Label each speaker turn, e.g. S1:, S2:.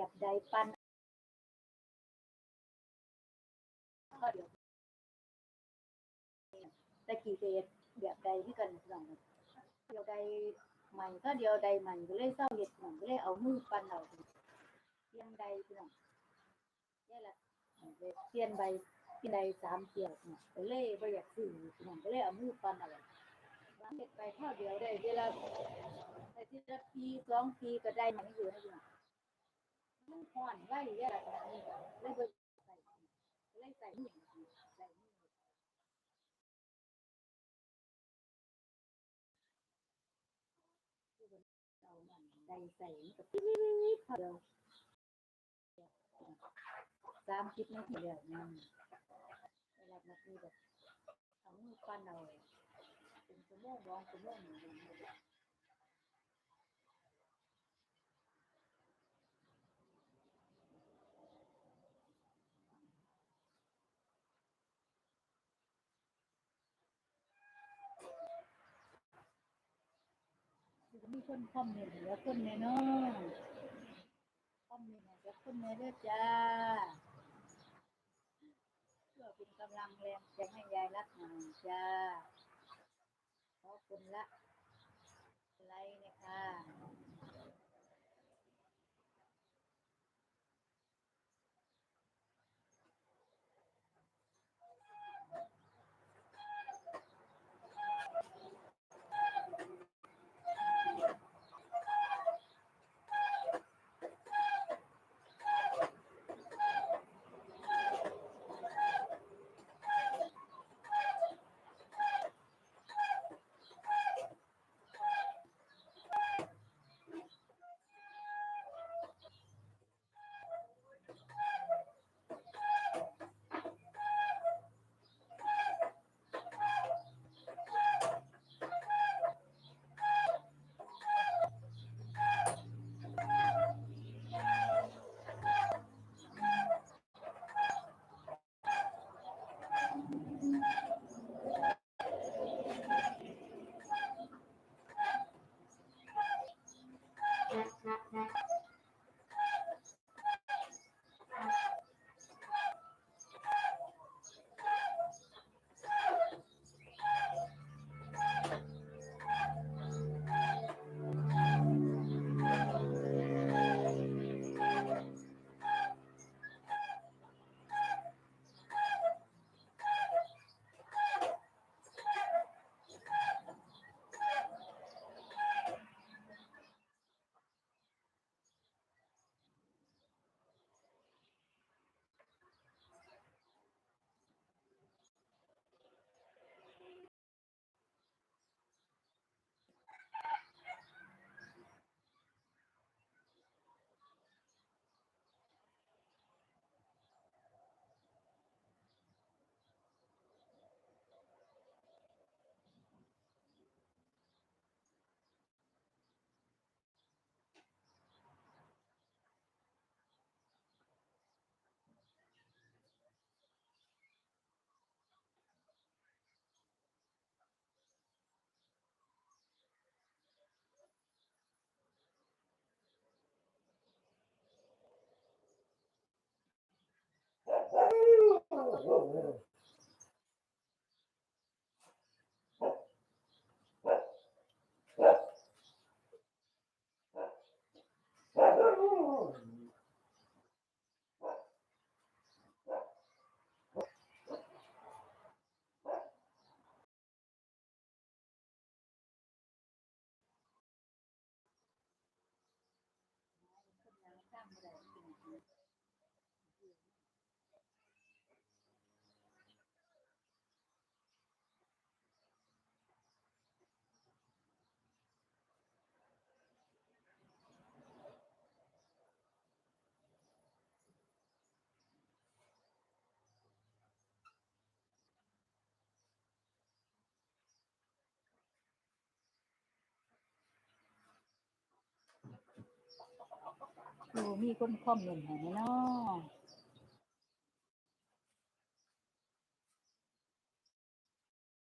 S1: แบบใดปั่นเดี๋ยวตะกี้ก็เฮ็ดแบบใดคือกันพี่น้องเดียวใดใหม่ก็เดียวใดใหม่ก็เลยเซาเฮ็ดพี่น้องก็เลยเอามือปั่นเอาเปลี่ยนใดพี่น้องได้ละเปลี่ยนใบเปลี่ยนใด3เที่ยวก็เลยบ่อยากซื้อพี่น้องก็เลยเอามือปั่นเอาวางเฮ็ดไปคราวเดียวได้เวลาได้ทีละปี2ปีก็ได้มันอยู่นะพี่น้องมันฮ้อนไว้เด้ล่ะนี่เลยบ่ใส่มือเอามันได้ใส่มันก็ปิ๊ดๆเดียว30นาทีแล้วเวลานาทีแบบเอามือปั่นเอาเป็นชั่วโมง2ชั่วโมงมีคนคอมเมนต์แล้วคนแน่เนาะคอมเมนต์ให้กับคนแน่เด้อจ้าเพื่อเป็นกำลังแรงใจให้ยายรักหาจ้าขอบคุณละไลค์นะคะมีคนคอมเมนต์ให้แน่เนาะ